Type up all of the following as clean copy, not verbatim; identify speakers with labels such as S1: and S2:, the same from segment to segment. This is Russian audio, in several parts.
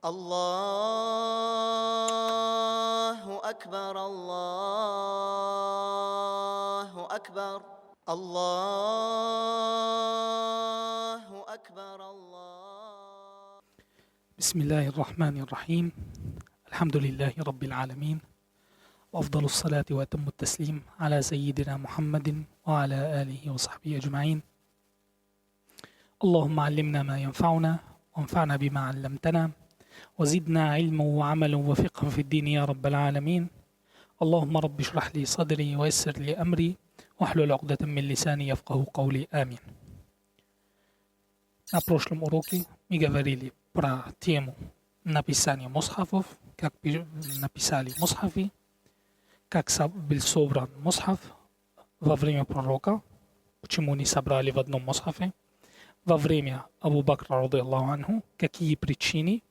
S1: الله أكبر الله أكبر الله أكبر الله.
S2: بسم الله الرحمن الرحيم. الحمد لله رب العالمين، وأفضل الصلاة وأتم التسليم على سيدنا محمد وعلى آله وصحبه أجمعين. اللهم علمنا ما ينفعنا وانفعنا بما علمتنا وزدنا علما وعملا وفقها في الدين يا رب العالمين. اللهم رب اشرح لي صدري ويسر لي أمري واحلل عقدة من lisani yafqahu qawli. Amin. На прошлом уроке мы говорили про тему написания мусхафов, как написали мусхафы, как был собран мусхаф во время пророка, почему не собрали в одном мусхафе, во время Абу Бакра, рады Аллаху анху, какие причины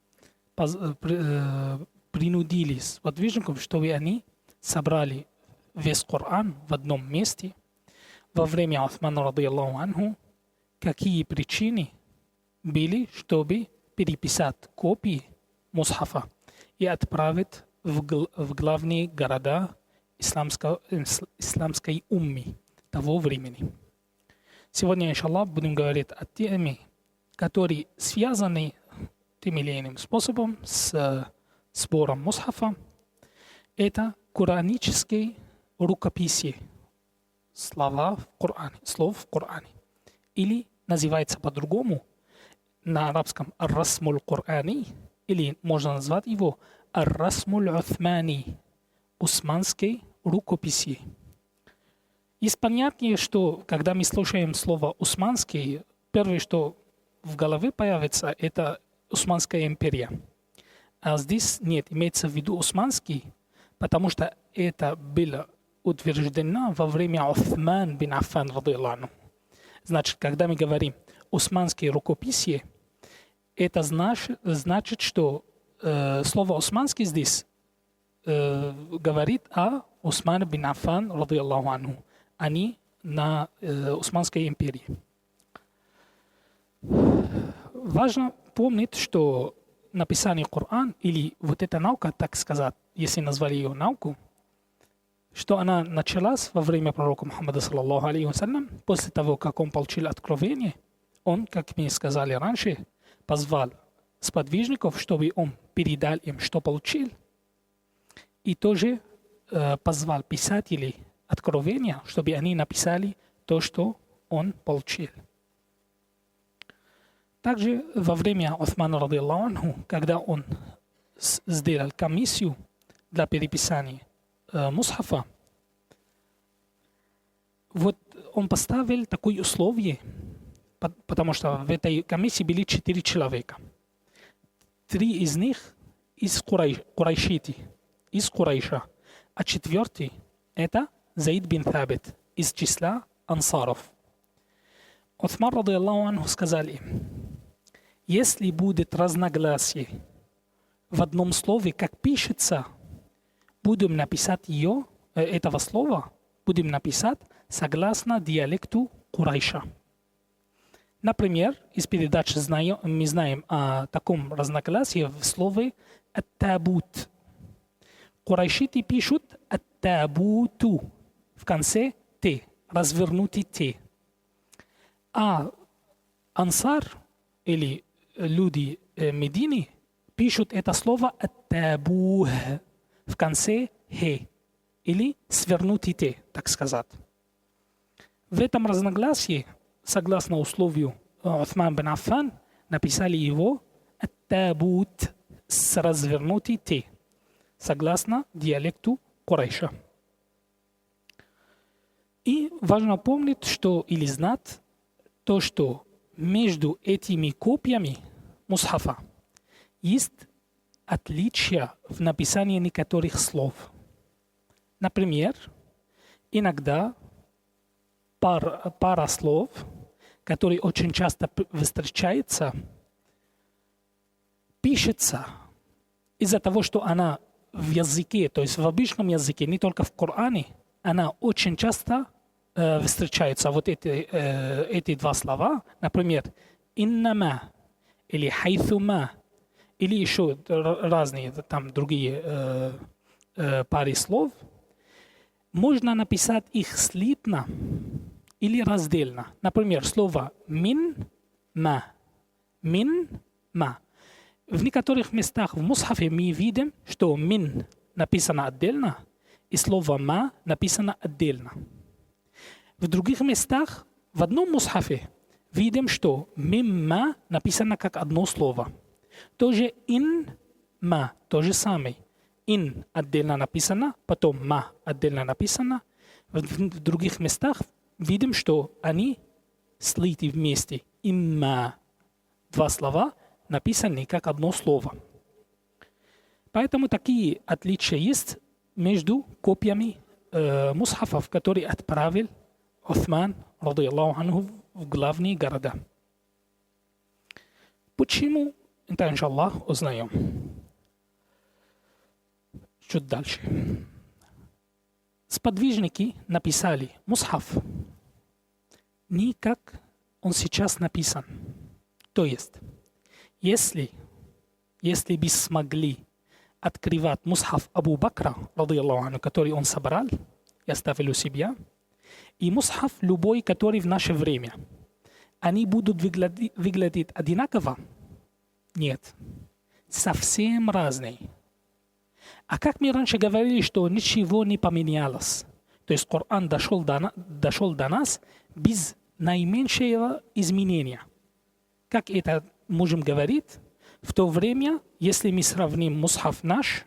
S2: принудили сподвижников, чтобы они собрали весь Коран в одном месте. Во время Усмана, рады Аллаху анху, какие причины были, чтобы переписать копии мусхафа и отправить в главные города исламской уммы того времени. Сегодня, иншаллах, будем говорить о теме, которые связаны тем или иным способом с сбором мусхафа. Это коранические рукописи, слов в Коране. Или называется по-другому на арабском ар-расмуль Корани, или можно назвать его ар-расмуль Уthмани, усманские рукописи. Есть понятие, что когда мы слушаем слово «усманский», первое, что в голове появится, это Османская империя. А здесь нет, имеется в виду Османский, потому что это было утверждено во время Уthман бин Аффан, рады Аллаху анху. Значит, когда мы говорим «османские рукописи», это значит, что слово «османский» здесь говорит о Усман бин Аффан, рады Аллаху анху, а не на Османской империи. Важно помнить, что написание Корана, или вот эта наука, так сказать, если назвали ее науку, что она началась во время пророка Мухаммада, саллаллаху алейхи вассалям, после того, как он получил откровение, он, как мы сказали раньше, позвал сподвижников, чтобы он передал им, что получил, и тоже позвал писателей откровения, чтобы они написали то, что он получил. Также во время Усмана, рады Аллаху анху, когда он сделал комиссию для переписания мусхафа, вот он поставил такое условие, потому что в этой комиссии были 4 человека. 3 из них из Курайшити, из Курайша, а 4 это Заид бин Табит из числа ансаров. Усман, рады Аллаху анху, сказали: если будет разногласие в одном слове, как пишется, будем написать этого слова, будем написать согласно диалекту Курайша. Например, из передачи мы знаем о таком разногласии в слове «ат-табут». Курайшиты пишут «ат-табуту» в конце «т», развернутый «т». А ансар или люди Медины пишут это слово «ат-табух» в конце «х» или свернутый «т», так сказать. В этом разногласии, согласно условию Усман бин Аффан, написали его «ат-табут» с развернутый «т», согласно диалекту Курайша. И важно помнить, что или знать то, что между этими копиями мусхафа есть отличия в написании некоторых слов. Например, иногда пара слов, которые очень часто встречаются, пишется из-за того, что она в языке, то есть в обычном языке, не только в Коране, она очень часто встречаются вот эти два слова. Например, «иннама» или «хайthuma» или еще разные там другие пары слов, можно написать их слитно или раздельно. Например, слово «мин», «ма». «Мин», «ма». В некоторых местах в мусхафе мы видим, что «мин» написано отдельно, и слово «ма» написано отдельно. В других местах в одном мусхафе видим, что «мимма» написано как одно слово. Тоже «ин», «ма» то же самое. «Ин» отдельно написано, потом «ма» отдельно написано. В других местах видим, что они слиты вместе. «Имма» два слова написаны как одно слово. Поэтому такие отличия есть между копиями мусхафов, которые отправил Усман, ради Аллаху анху, в главные города. Почему? Это, иншаллах, узнаем. Чуть дальше. Сподвижники написали мусхаф не как он сейчас написан. То есть, если бы смогли открывать мусхаф Абу Бакра, ради Аллаху анху, который он собрал и оставил у себя, и мусхаф любой, который в наше время, они будут выглядеть одинаково? Нет. Совсем разные. А как мы раньше говорили, что ничего не поменялось, то есть Коран дошел до нас без наименьшего изменения. Как это можем говорить? В то время, если мы сравним мусхаф наш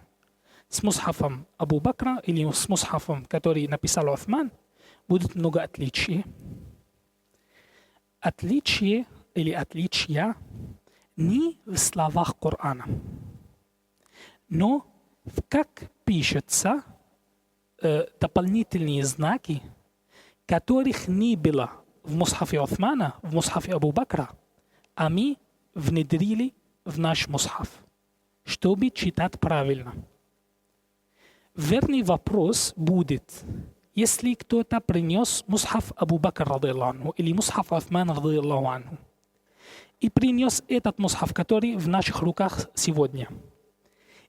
S2: с мусхафом Абу Бакра или с мусхафом, который написал Усман, будет много отличий. Отличия не в словах Корана, но как пишутся дополнительные знаки, которых не было в мусхафе Усмана, в мусхафе Абу Бакра, а мы внедрили в наш мусхаф, чтобы читать правильно. Верный вопрос будет: если кто-то принес мусхаф Абу Бакр, ради Аллаху анху, или мусхаф Усман, ради Аллаху анху, и принес этот мусхаф, который в наших руках сегодня,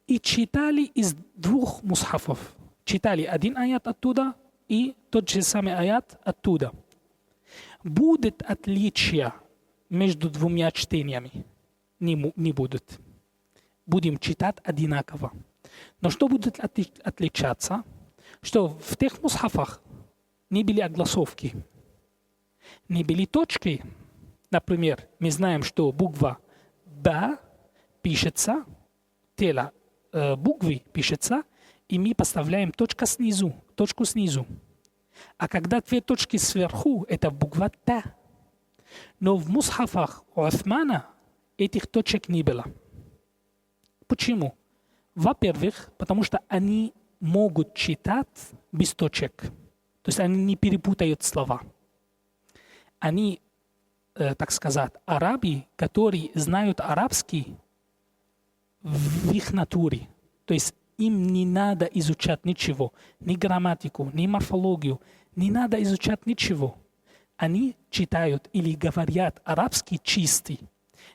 S2: и читали из двух мусхафов, читали один аят оттуда и тот же самый аят оттуда, будет отличие между двумя чтениями? Не будет. Будем читать одинаково. Но что будет отличаться? Что в тех мусхафах не были огласовки, не были точки. Например, мы знаем, что буква «Б» пишется, тело буквы пишется, и мы поставляем точку снизу. А когда две точки сверху, это буква «Т». Но в мусхафах Усмана этих точек не было. Почему? Во-первых, потому что они могут читать без точек. То есть они не перепутают слова. Они, так сказать, арабы, которые знают арабский в их натуре. То есть им не надо изучать ничего, ни грамматику, ни морфологию, не надо изучать ничего. Они читают или говорят арабский чистый.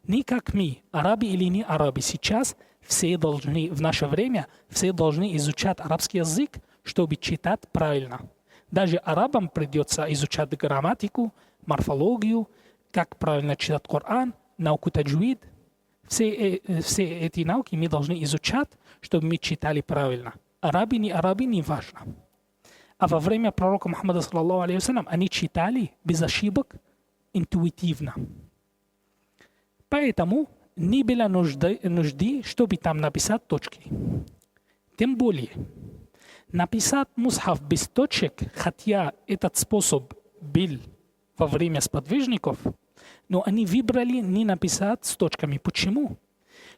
S2: Не как мы, арабы или не арабы. Сейчас все должны, в наше время, все должны изучать арабский язык, чтобы читать правильно. Даже арабам придется изучать грамматику, морфологию, как правильно читать Коран, науку таджвид. Все эти науки мы должны изучать, чтобы мы читали правильно. Арабы, не важно. А во время пророка Мухаммада, саллаллаху алейхи вассалям, они читали без ошибок, интуитивно. Поэтому не было нужды, чтобы там написать точки. Тем более, написать мусхаф без точек, хотя этот способ был во время сподвижников, но они выбрали не написать с точками. Почему?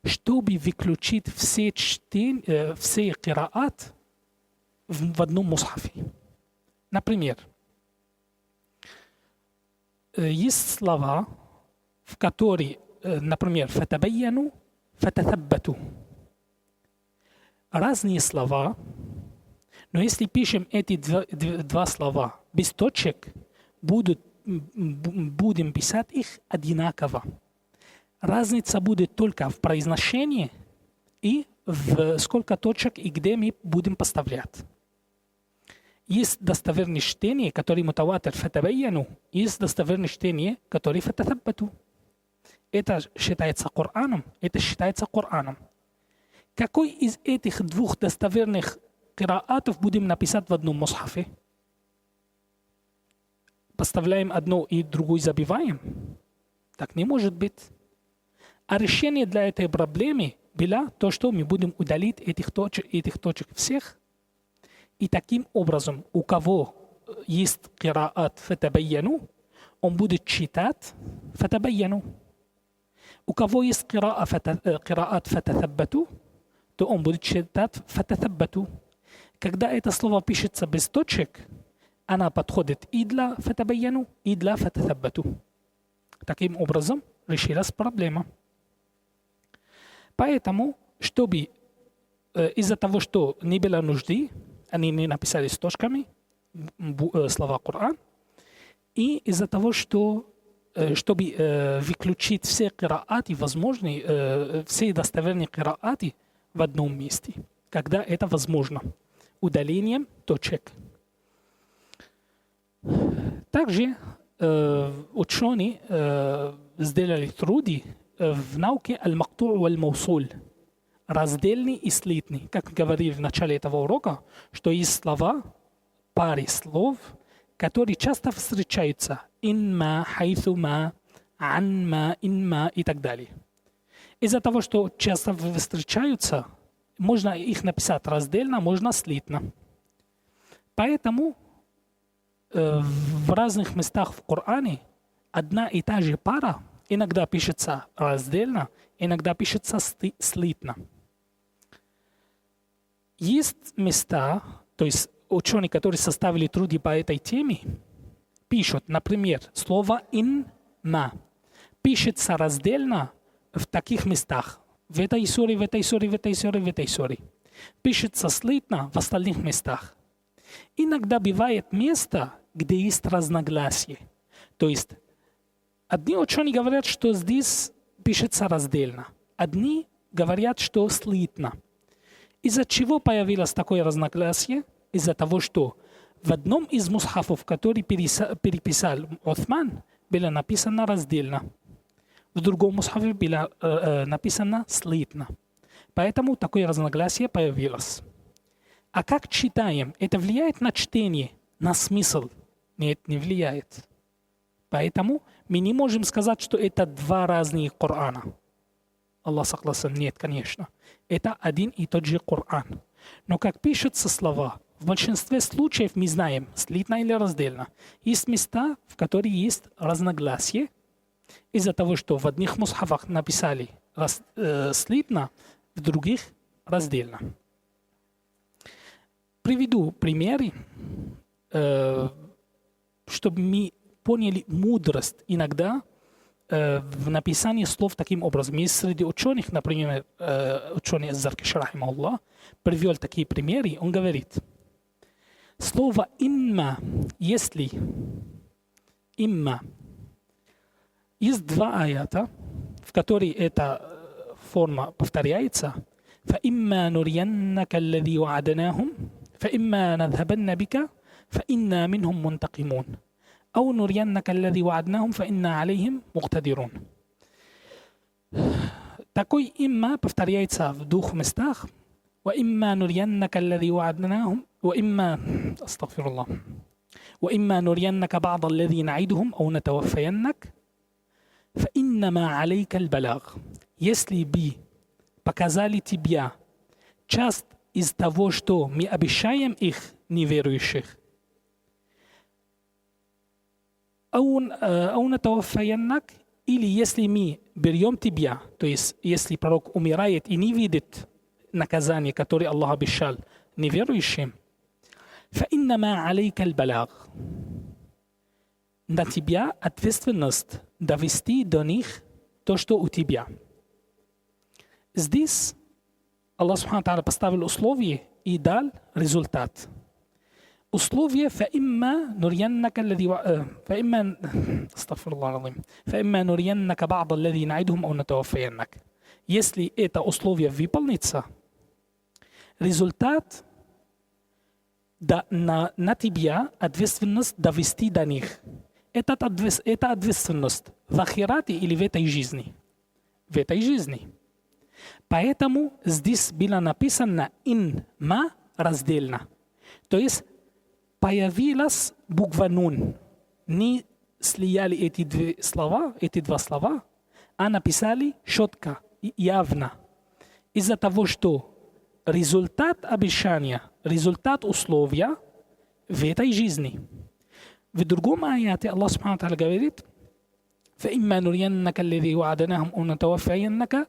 S2: Чтобы выключить все кираат в одном мусхафе. Например, есть слова, в которые, например, «фатабайяну», «фататаббату». Разные слова, но если пишем эти два слова без точек, будем писать их одинаково. Разница будет только в произношении и в сколько точек и где мы будем поставлять. Есть достоверные чтения, которые мутаватир фатабайяну, есть достоверные чтения, которые фататаббату. Это считается Кораном, это считается Кораном. Какой из этих двух достоверных кираатов будем написать в одном мусхафе? Поставляем одно и другое забиваем? Так не может быть. А решение для этой проблемы было то, что мы будем удалить этих точек всех. И таким образом, у кого есть кираат фатабайяну, он будет читать фатабайяну. У кого есть кираат фататаббату, то он будет читать фататаббату. Когда это слово пишется без точек, она подходит и для фатабайяну, и для фататаббату. Таким образом, решилась проблема. Поэтому, чтобы из-за того, что не было нужды, они не написали с точками слова Коран, и из-за того, что чтобы выключить все кирааты возможные, все достоверные кирааты в одном месте, когда это возможно, удалением точек. Также ученые сделали труды в науке аль-макту' валь-маусуль, раздельный и слитный. Как говорили в начале этого урока, что есть слова, пары слов, которые часто встречаются. Инма, хайсума, анма, инма и так далее. Из-за того, что часто встречаются, можно их написать раздельно, можно слитно. Поэтому в разных местах в Коране одна и та же пара иногда пишется раздельно, иногда пишется слитно. Есть места, то есть ученые, которые составили труды по этой теме, пишут, например, слово «инма» пишется раздельно в таких местах. В этой суре, в этой суре, в этой суре, в этой суре. Пишется слитно в остальных местах. Иногда бывает место, где есть разногласие. То есть одни ученые говорят, что здесь пишется раздельно. Одни говорят, что слитно. Из-за чего появилось такое разногласие? Из-за того, что в одном из мусхафов, который переписал Усман, было написано раздельно. В другом мусхафе было написано слитно. Поэтому такое разногласие появилось. А как читаем? Это влияет на чтение, на смысл? Нет, не влияет. Поэтому мы не можем сказать, что это два разных Корана. Аллах согласен, нет, конечно. Это один и тот же Коран. Но как пишутся слова, в большинстве случаев мы знаем, слитно или раздельно. Есть места, в которых есть разногласие, из-за того, что в одних мусхафах написали слитно, в других раздельно. Приведу примеры, чтобы мы поняли мудрость иногда в написании слов таким образом. Есть среди ученых, например, ученый Аз-Заркаши, рахимахуллах, привел такие примеры. Он говорит, слово «имма», если «имма», есть два аята, в которых эта форма повторяется. فَإِمَّا نُرِيَنَّكَ الَّذِي وَعَدْنَاهُمْ فَإِمَّا نَذْهَبَنَّ بِكَ فَإِنَّا مِنْهُمْ مُنْتَقِمُونَ أو نرينك الذي وعدناهم فإنا عليهم مقتدرون. Такой имма повторяется в двух местах. وإما نرينك الذي وعدناهم وإما نرينك بعض الذي نعدهم أو نتوفينك فإنما عليك البلاغ. Если бы показали тебе часть из того, что мы обещаем их неверующих, أو نتوفينك, или если мы берем тебя, то есть если пророк умирает и не видит наказание, которое Аллах обещал неверующим, فإنما عليك البلاغ. На тебя ответственность довести до них то, что у тебя. Здесь Аллах Субхану ва Тааля поставил условие и дал результат. Условие فإما نرينك بعض الذي نعدهم أو نتوفينك. Если это условие выполнится, результат на тебя ответственность довести до них. Это ответственность в ахирате или в этой жизни? В этой жизни. Поэтому здесь было написано «ин-ма» раздельно. То есть появилась буква «нун». Не слияли эти два слова, а написали четко, явно. Из-за того, что результат обещания, результат условия в этой жизни. В другом аяте Аллах Субхану Тааля говорит: فإما نرينك الذي وعدناهم أو نتوفينك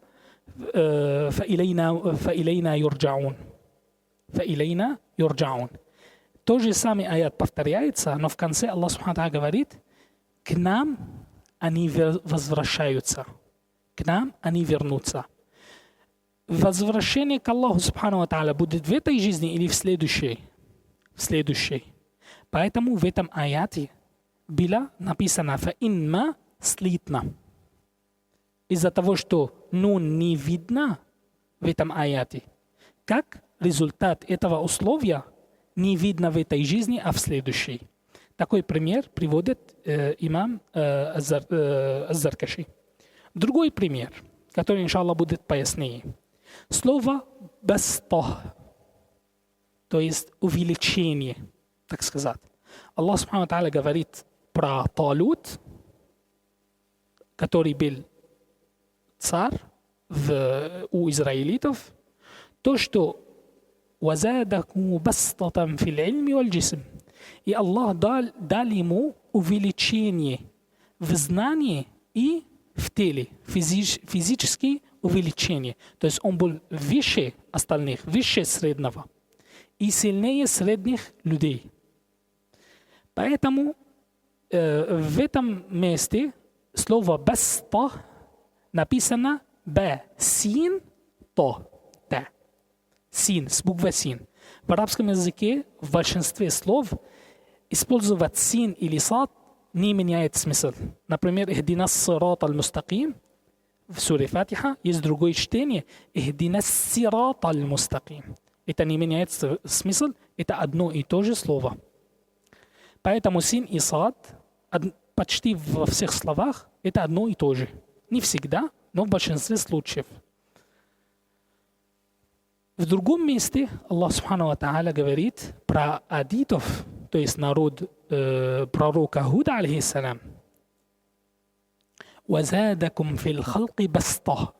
S2: فإلينا يرجعون. فإلينا يرجعون. Тот же самый аят повторяется, но в конце Аллах Субхану Тааля говорит: к нам они возвращаются, к нам они вернутся. Возвращение к Аллаху Субхану Тааля будет в этой жизни или в следующей? В следующей. Поэтому в этом аяте было написано «фаинма» слитно. Из-за того, что «нун» не видно в этом аяте, как результат этого условия не видно в этой жизни, а в следующей. Такой пример приводит имам Аз-Заркаши. Другой пример, который, иншаллах, будет пояснее. Слово «баста», то есть увеличение, так сказать. Аллах Субхану Тааля говорит про Талут, который был царь у израилитов, то, что «вазадакум бастатам фил ильми валь джисм». И Аллах дал ему увеличение в знании и в теле, физическое увеличение. То есть он был выше остальных, выше среднего и сильнее средних людей. Поэтому в этом месте слово «баста» написано «ба-син то». «Та». «Син» с буквой «син». В арабском языке в большинстве слов использовать «син» или «сад» не меняет смысл. Например, «ихдина ссират аль-мустаким» в суре Фатиха есть другое чтение «ихдина ссират аль-мустаким». Это не меняет смысл, это одно и то же слово. Поэтому «син» и «сад» почти во всех словах это одно и то же. Не всегда, но в большинстве случаев. В другом месте Аллах Субхану ва Тааля говорит про адитов, то есть народ пророка Худа, алейхиссалям. «Вазадакум фил халки баста».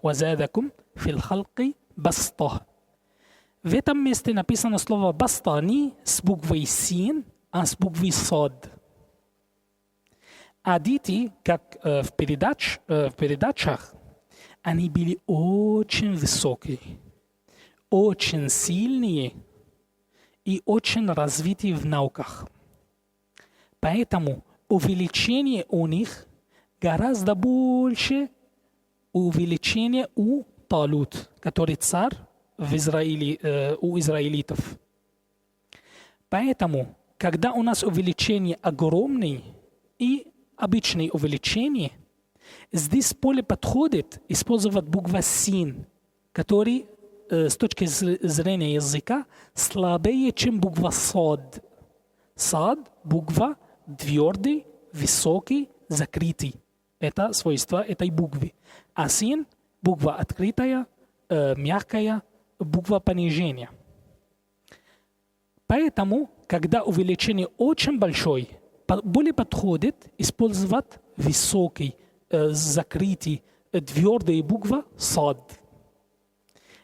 S2: «Вазадакум фил халки баста». В этом месте написано слово «баста» не с буквой «син», а с буквой «сад». Адиты, как в передачах, они были очень высокие, очень сильные и очень развитые в науках. Поэтому увеличение у них гораздо больше увеличения у Талут, который царь в Израиле, у израилитов. Поэтому, когда у нас увеличение огромное и обычное увеличение, здесь поле подходит использовать буква «син», который с точки зрения языка слабее, чем буква «сад». «Сад» — буква твердый, высокий, закрытый. Это свойство этой буквы. А «син» — буква открытая, мягкая, буква понижения. Поэтому, когда увеличение очень большое, более подходит использовать высокий, закрытый, твердая буква «сад».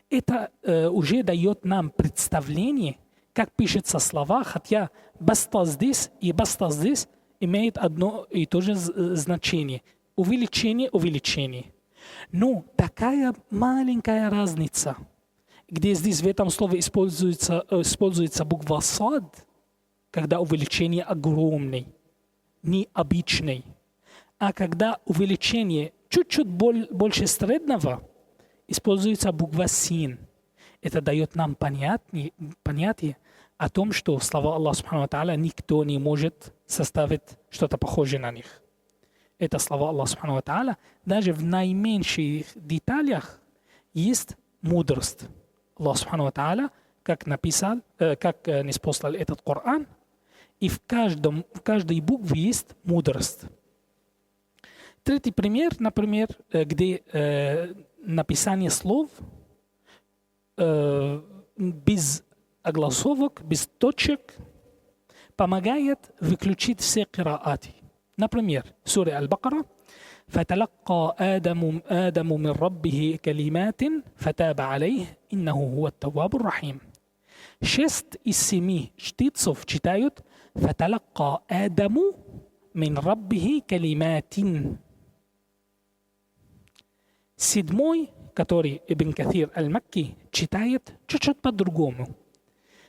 S2: Это уже дает нам представление, как пишется слова, хотя «баста» здесь и «баста» здесь имеют одно и то же значение. Увеличение. Но такая маленькая разница, где здесь в этом слове используется буква «сад», когда увеличение огромное, необычное. А когда увеличение чуть-чуть больше среднего, используется буква «син». Это дает нам понятие о том, что слова Аллаха Субхану ва Тааля никто не может составить что-то похожее на них. это слова Аллаха Субхану ва Тааля, даже в наименьших деталях есть мудрость. Аллах Субхану ва Тааля, как ниспослал этот Коран, и в каждой букве есть мудрость. Третий пример, например, где написание слов без огласовок, без точек помогает выключить все кирааты. Например, сура Аль-Бакара فتلقى آدم من ربه كلمات فتاب عليه إنه هو التواب الرحيم. 6 из 7 чтецов читают فتلقى آدم من ربه كلمات. 7, который Ибн Каthир Аль-Макки читает чуть-чуть по-другому.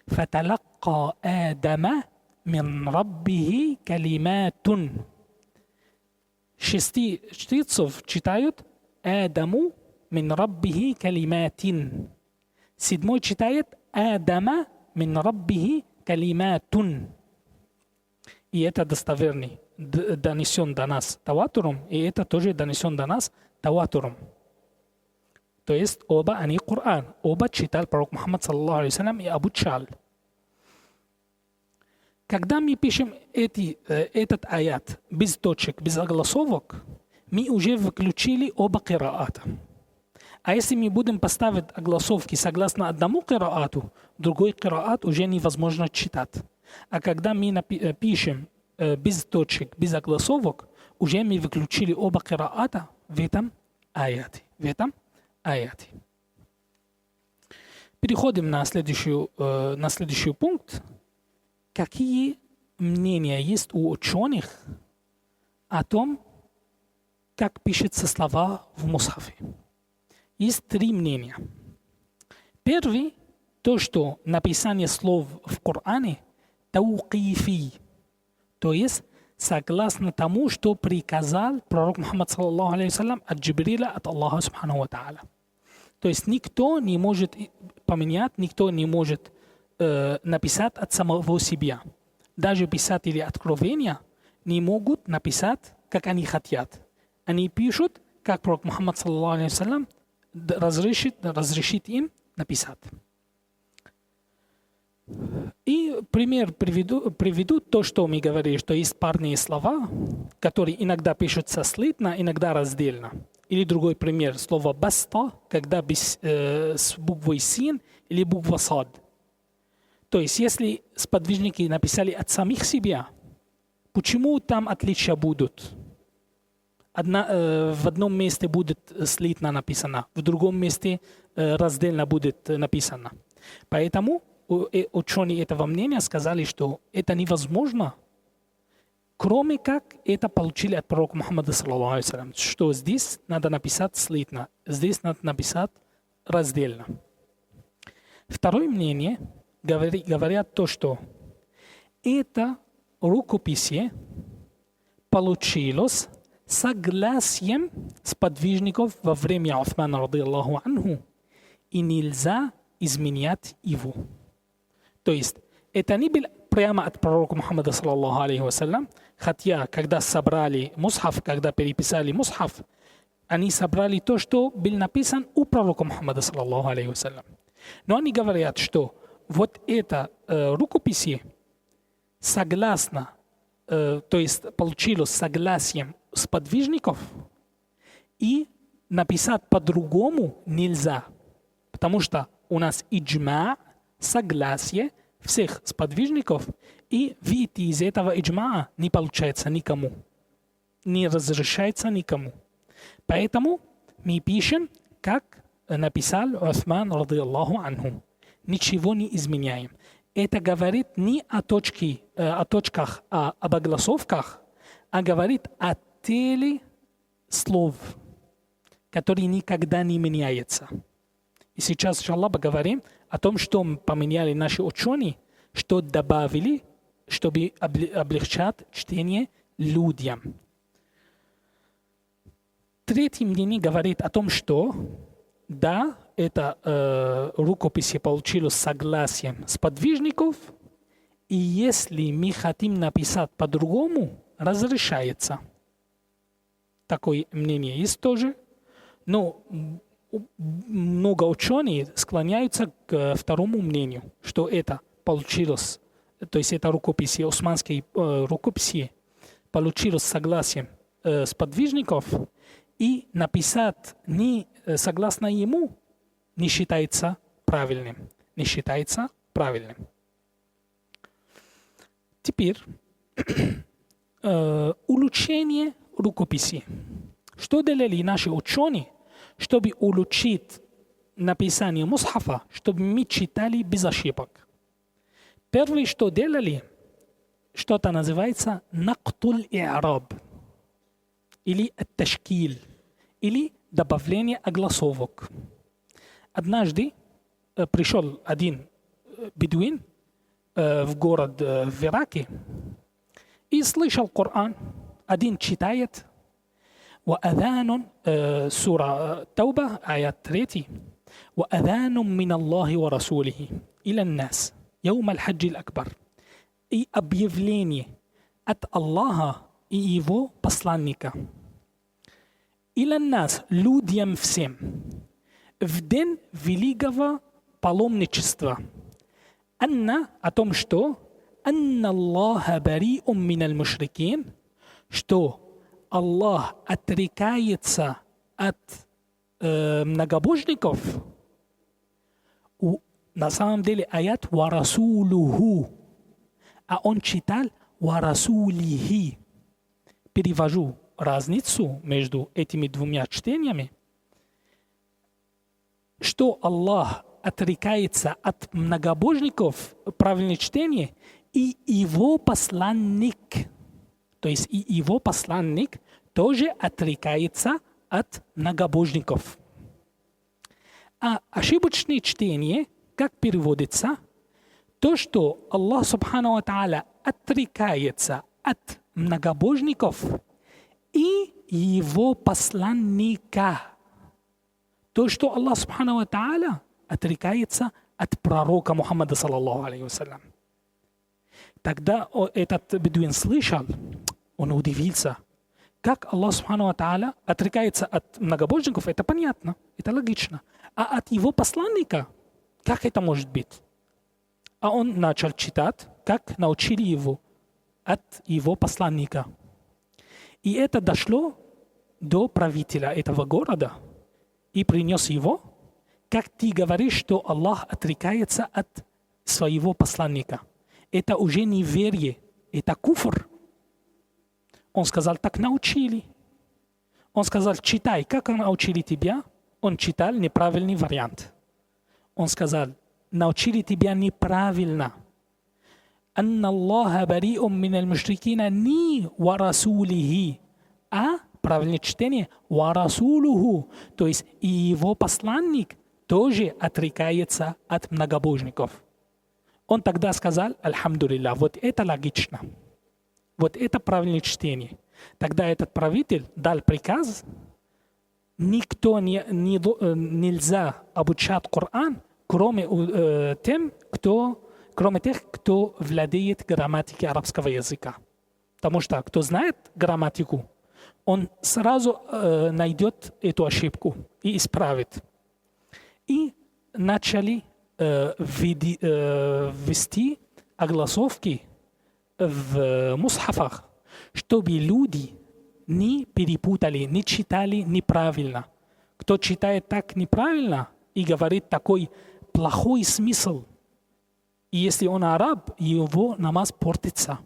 S2: فتلقى آدم من ربه كلمات. 6 чтецов читают Адаму мин раббихи калиматин. 7 читает Адама мин раббихи калиматун. И это достоверный, донесен до нас таватуром, и это тоже донесен до нас таватуром. То есть оба они Коран, оба читал пророк Мухаммад саллаллаху алейхи вассалям и обучал. Когда мы пишем этот аят без точек, без огласовок, мы уже выключили оба кираата. А если мы будем поставить огласовки согласно одному кираату, другой кираат уже невозможно читать. А когда мы пишем без точек, без огласовок, уже мы выключили оба кираата в этом аяте. Переходим на следующий пункт. Какие мнения есть у ученых о том, как пишутся слова в мусхафе? Есть 3 мнения. Первый, то, что написание слов в Коране таукифи, то есть согласно тому, что приказал пророк Мухаммад саллаллаху алейхи вассалям от Джибриля, от Аллаха Субхану ва Тааля. То есть никто не может поменять, никто не может написать от самого себя. Даже писатели откровения не могут написать, как они хотят. Они пишут, как пророк Мухаммад саллаллаху алейхи вассалям разрешит им написать. И пример приведу то, что мы говорили, что есть парные слова, которые иногда пишутся слитно, иногда раздельно. Или другой пример, слово баста, когда с буквой син или буква сад. То есть, если сподвижники написали от самих себя, почему там отличия будут? В одном месте будет слитно написано, в другом месте раздельно будет написано. Поэтому ученые этого мнения сказали, что это невозможно, кроме как это получили от пророка Мухаммада саллаллаху алейхи вассалям, что здесь надо написать слитно, здесь надо написать раздельно. Второе мнение говорят то, что это рукописье получилось согласием сподвижников во время Усмана радийаллаху анху, и нельзя изменять его. То есть это не было прямо от пророка Мухаммада саллаллаху алейхи вассалям, хотя когда собрали мусхаф, когда переписали мусхаф, они собрали то, что было написано у пророка Мухаммада саллаллаху алейхи вассалям. Но они говорят, что вот это рукописье согласно, то есть получилось согласием сподвижников, и написать по-другому нельзя, потому что у нас иджма, согласие всех сподвижников, и выйти из этого иджма не получается никому, не разрешается никому. Поэтому мы пишем, как написал Усман радийаллаху анху. Ничего не изменяем. Это говорит не о точках, а об огласовках, а говорит о теле слов, которые никогда не меняются. И сейчас, иншаллах, поговорим о том, что поменяли наши ученые, что добавили, чтобы облегчать чтение людям. Третье мнение говорит о том, что да, это рукопись получилось согласием сподвижников, и если мы хотим написать по-другому, разрешается. Такое мнение есть тоже. Но много ученых склоняются к второму мнению, что это получилось, то есть это рукописи, османские рукописи, получилось согласием сподвижников, и написать не согласно ему не считается правильным. Не считается правильным. Теперь улучшение рукописи. Что делали наши ученые, чтобы улучшить написание мусхафа, чтобы мы читали без ошибок? Первое, что делали, что-то называется нактуль и'раб, или ташкиль, или добавление огласовок. Однажды пришел один бедуин в город в Ираке и слышал Коран. Один читает وأذان سورة توبة آيات 3 وأذان من الله ورسوله إلى الناس يوم الحج الأكبر. И объявление от Аллаха и Его посланника. إلى الناس, людям всем, в день великого паломничества. Анна, о том, что анна Аллаха бари'ун миналь мушрикин, что Аллах отрекается от многобожников. На самом деле аят «Ва расулуху», а он читал «Ва расулихи». Перевожу разницу между этими двумя чтениями. Что Аллах отрекается от многобожников, правильное чтение, и Его посланник. То есть и Его посланник тоже отрекается от многобожников. А ошибочное чтение, как переводится, то, что Аллах Субхану ва Тааля отрекается от многобожников и Его посланника. То, что Аллах Субхану ва Тааля отрекается от пророка Мухаммада саллаллаху алейхи вассалям. Тогда этот бедуин слышал, он удивился. Как Аллах Субхану ва Тааля отрекается от многобожников, это понятно, это логично. А от Его посланника, как это может быть? А он начал читать, как научили его от Его посланника. И это дошло до правителя этого города и принес его. Как ты говоришь, что Аллах отрекается от своего посланника? Это уже неверие, это куфр. Он сказал, так научили. Он сказал, читай, как научили тебя? Он читал неправильный вариант. Он сказал, научили тебя неправильно. Анна Аллаха бари'ун миналь мушрикина ни ва расулихи. А правильное чтение ва расулуху. То есть и Его посланник тоже отрекается от многобожников. Он тогда сказал, альхамдулилля, вот это логично. Вот это правильное чтение. Тогда этот правитель дал приказ, нельзя обучать Коран, кроме тех, кто владеет грамматикой арабского языка. Потому что кто знает грамматику, он сразу найдет эту ошибку и исправит. И начали ввести огласовки в мусхафах, чтобы люди не перепутали, не читали неправильно. Кто читает так неправильно и говорит такой плохой смысл, и если он араб, его намаз портится.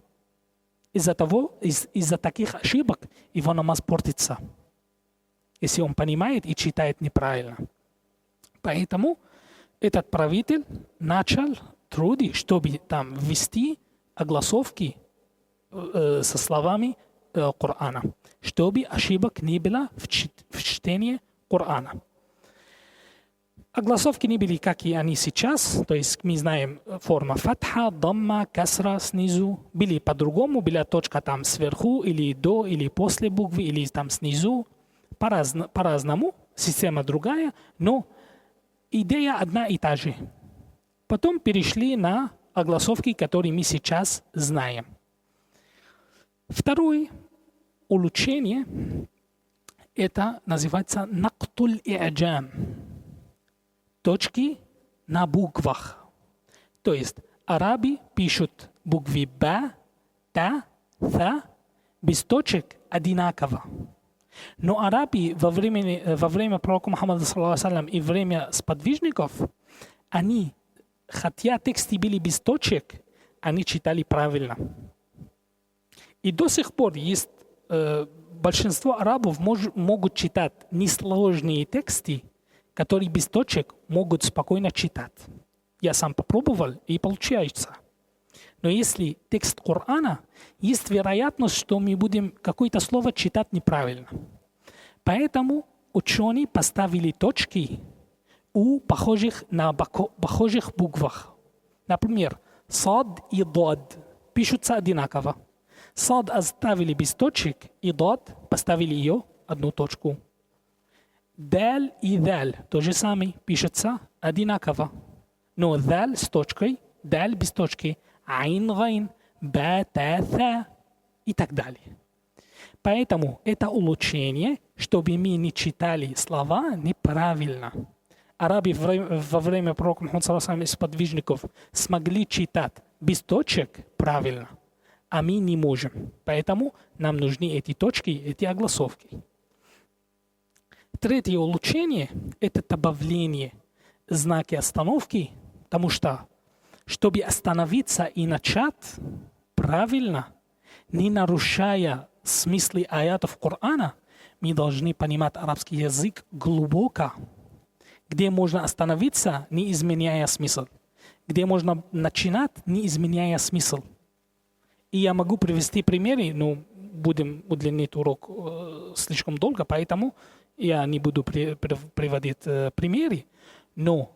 S2: Из-за таких ошибок его намаз портится, если он понимает и читает неправильно. Поэтому этот правитель начал труды, чтобы там ввести огласовки со словами Корана, чтобы ошибок не было в чтении Корана. Огласовки не были, как и они сейчас, то есть мы знаем форма фатха, дамма, касра снизу, были по-другому, была точка там сверху, или до, или после буквы, или там снизу, по-разному, система другая, но идея одна и та же. Потом перешли на огласовки, которые мы сейчас знаем. Второе улучшение Это называется нактуль и'джам. Точки на буквах. То есть арабы пишут буквы Б, Та, Та без точек одинаково. Но арабы во время пророка Мухаммада и время сподвижников, они, хотя тексты были без точек, они читали правильно. И до сих пор есть большинство арабов могут читать несложные тексты, которые без точек могут спокойно читать. Я сам попробовал, и получается. Но если текст Корана, есть вероятность, что мы будем какое-то слово читать неправильно. Поэтому ученые поставили точки у похожих буквах. Например, сад и дод пишутся одинаково. Сад оставили без точек, и дод поставили ее одну точку. Даль и даль то же самое пишется одинаково. Но даль с точкой, даль без точки, айн, гайн, ба, та, та и так далее. Поэтому это улучшение, чтобы мы не читали слова неправильно. Арабы во время пророка Мухаммада и сподвижников смогли читать без точек правильно, а мы не можем. Поэтому нам нужны эти точки, эти огласовки. Третье улучшение – это добавление знаки остановки, потому что, чтобы остановиться и начать правильно, не нарушая смыслы аятов Корана, мы должны понимать арабский язык глубоко, где можно остановиться, не изменяя смысл, где можно начинать, не изменяя смысл. И я могу привести примеры, но будем удлинить урок слишком долго, поэтому я не буду приводить примеры, но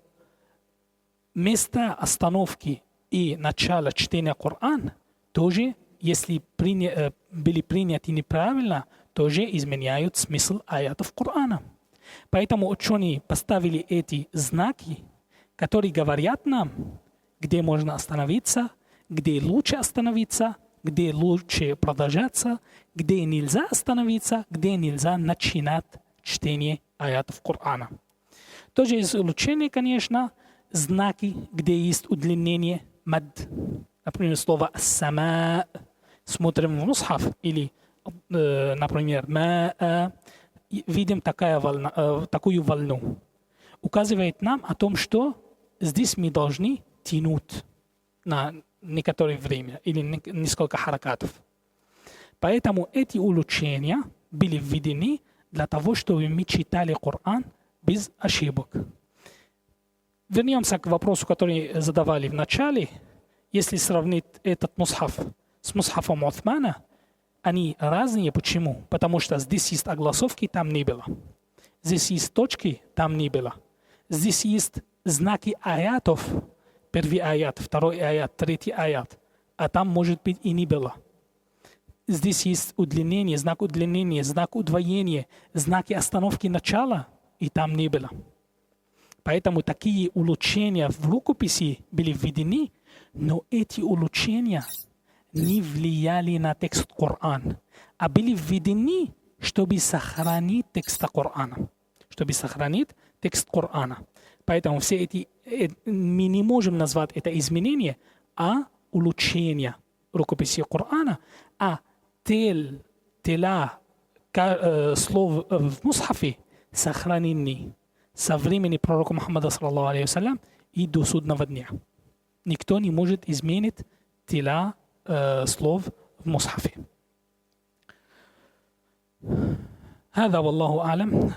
S2: место остановки и начала чтения Корана тоже, если были приняты неправильно, тоже изменяют смысл аятов Корана. Поэтому ученые поставили эти знаки, которые говорят нам, где можно остановиться, где лучше остановиться, где лучше продолжаться, где нельзя остановиться, где нельзя начинать чтение аятов Корана. Тоже из улучшения, конечно, знаки, где есть удлинение мад. Например, слово «сама» смотрим в мусхаф, или, например, «ма», видим такую волну. Указывает нам о том, что здесь мы должны тянуть на некоторое время или несколько харакатов. Поэтому эти улучшения были введены для того, чтобы мы читали Коран без ошибок. Вернемся к вопросу, который задавали в начале. Если сравнить этот мусхаф с мусхафом Усмана, они разные. Почему? Потому что здесь есть огласовки, там не было. Здесь есть точки, там не было. Здесь есть знаки аятов. Первый аят, второй аят, третий аят. А там, может быть, и не было. Здесь есть удлинение, знак удвоения, знаки остановки начала, и там не было. Поэтому такие улучшения в рукописи были введены, но эти улучшения не влияли на текст Корана, а были введены, чтобы сохранить текст Корана. Поэтому все эти мы не можем назвать это изменение, а улучшение рукописи Корана, а тела слов в мусхафе сохранены со времени пророка Мухаммада саллаллаху алейхи вассалям и до судного дня. Никто не может изменить тела слов в мусхафе. هذا والله أعلم.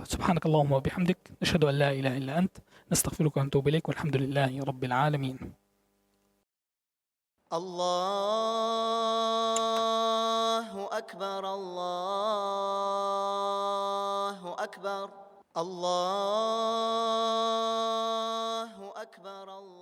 S2: سبحانك اللهم وبحمدك نشهد أن لا إله إلا أنت نستغفرك ونتوب إليك والحمد لله رب العالمين.
S1: الله أكبر الله أكبر الله أكبر الله